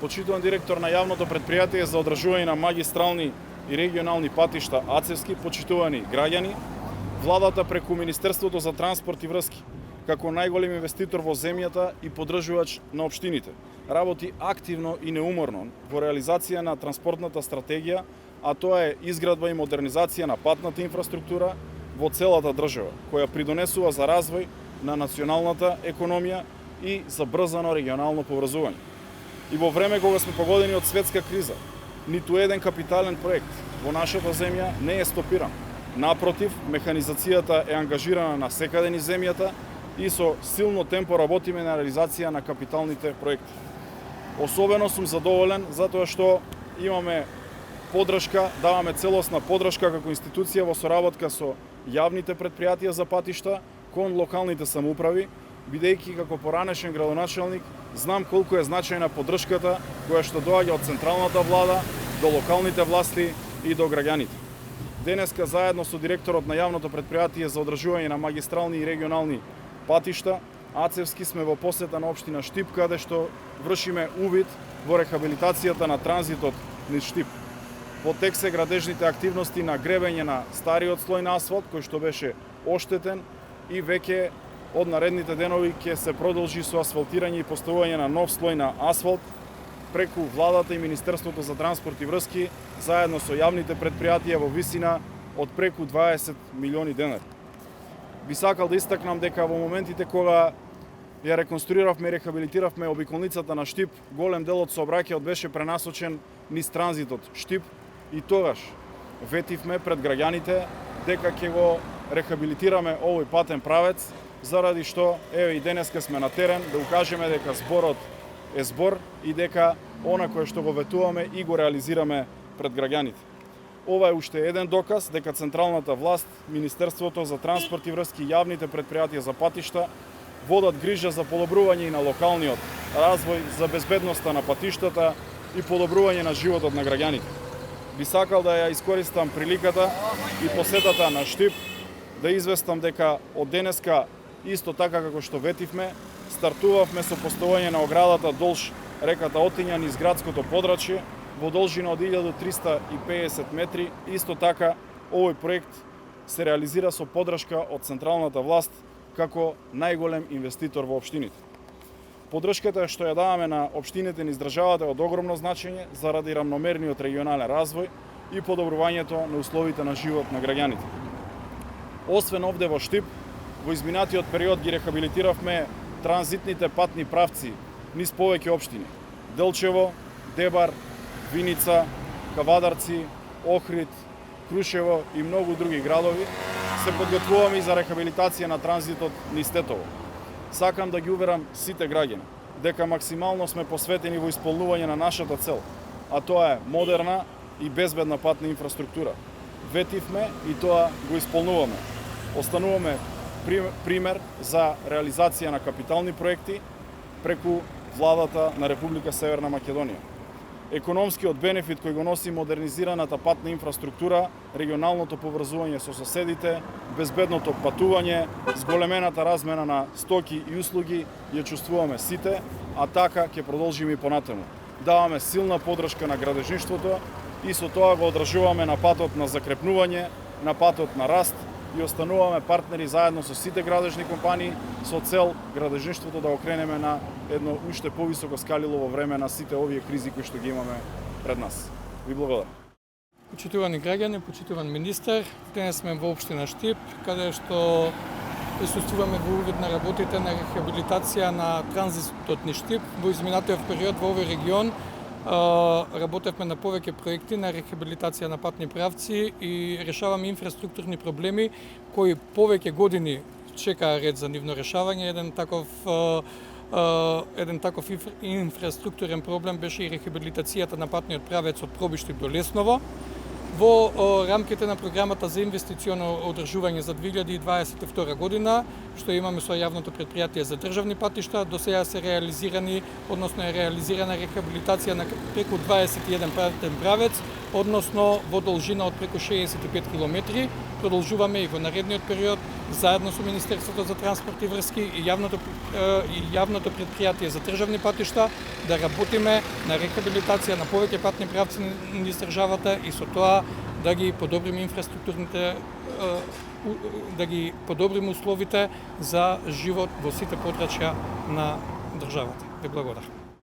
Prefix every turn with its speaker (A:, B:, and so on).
A: Почитуван директор на јавното претпријатие за одржување на магистрални и регионални патишта АЦЕВСКИ, почитувани граѓани, владата преку Министерството за транспорт и врски, како најголем инвеститор во земјата и поддржувач на општините, работи активно и неуморно во реализација на транспортната стратегија, а тоа е изградба и модернизација на патната инфраструктура во целата држава, која придонесува за развој на националната економија и за брзано регионално поврзување. И во време кога сме погодени од светска криза, ниту еден капитален проект во нашата земја не е стопиран. Напротив, механизацијата е ангажирана на секаде низ земјата и со силно темпо работиме на реализација на капиталните проекти. Особено сум задоволен затоа што имаме поддршка, даваме целосна поддршка како институција во соработка со јавните претпријатија за патишта кон локалните самоуправи, бидејќи како поранешен градоначелник знам колку е значајна поддршката која што доаѓа од централната влада до локалните власти и до граѓаните. Денеска заедно со директорот на јавното претпријатие за одржување на магистрални и регионални патишта АЦЕВСКИ сме во посета на општина Штип, каде што вршиме увид во рехабилитацијата на транзитот низ Штип. Во тек се градежните активности на гребење на стариот слој на асфалт, кој што беше оштетен, и веќе од наредните денови ќе се продолжи со асфалтирање и поставување на нов слој на асфалт преку владата и Министерството за транспорт и врски, заедно со јавните претпријатија во висина од преку 20 милиони денари. Би сакал да истакнам дека во моментите кога ја реконструиравме и рехабилитиравме обиколницата на Штип, голем дел од сообраќајот беше пренасочен низ транзитот Штип и тогаш ветивме пред граѓаните дека ќе го рехабилитираме овој патен правец, заради што еве и денеска сме на терен да укажеме дека зборот е збор и дека она кое што го ветуваме и го реализираме пред граѓаните. Ова е уште еден доказ дека централната власт, Министерството за транспорт и врски, јавните претпријатија за патишта водат грижа за подобрување и на локалниот развој, за безбедноста на патиштата и подобрување на животот на граѓаните. Би сакал да ја искористам приликата и посетата на Штип да известам дека од денеска исто така како што ветивме, стартувавме со поставување на оградата долж реката Отиња низ градското подрачје во должина од 1350 метри. Исто така, овој проект се реализира со поддршка од централната власт како најголем инвеститор во општините. Поддршката што ја даваме на општините низ државата е од огромно значење заради рамномерниот регионален развој и подобрувањето на условите на живот на граѓаните. Освен овде во Штип, во изминатиот период ги рехабилитиравме транзитните патни правци низ повеќе општини: Делчево, Дебар, Виница, Кавадарци, Охрид, Крушево и многу други градови. Се подготвуваме и за рехабилитација на транзитот низ Тетово. Сакам да ги уверам сите граѓани дека максимално сме посветени во исполнување на нашата цел, а тоа е модерна и безбедна патна инфраструктура. Ветивме и тоа го исполнуваме. Остануваме пример за реализација на капитални проекти преку владата на Република Северна Македонија. Економскиот бенефит кој го носи модернизираната патна инфраструктура, регионалното поврзување со соседите, безбедното патување, зголемената размена на стоки и услуги ја чувствуваме сите, а така ќе продолжиме и понатаму. Даваме силна поддршка на градежништвото и со тоа го одржуваме на патот на закрепнување, на патот на раст и остануваме партнери заедно со сите градежни компании со цел градежништвото да окренеме на едно уште повисоко скалило во време на сите овие кризи кои што ги имаме пред нас. Ви благодарам.
B: Почитувани граѓани, почитуван министер, денес сме во општина Штип, каде што присуствуваме во увид на работите на рехабилитација на транзитот низ Штип. Во изминатиот период во овој регион работевме на повеќе проекти на рехабилитација на патни правци и решаваме инфраструктурни проблеми кои повеќе години чекаа ред за нивно решавање. Еден таков инфраструктурен проблем беше и рехабилитацијата на патниот правец од Пробиштип до Лесново. Во рамките на програмата за инвестиционо одржување за 2022 година, што имаме со јавното претпријатие за државни патишта, до сега се реализирана рехабилитација на преку 21 патен правец односно во должина од преку 65 километри. Продолжуваме и во наредниот период заедно со Министерството за транспорт и врски и јавното предпријатие за државни патишта да работиме на рехабилитација на повеќе патни правци низ државата и со тоа да ги подобриме инфраструктурните да ги подобриме условите за живот во сите подрачја на државата. Ве благодарам.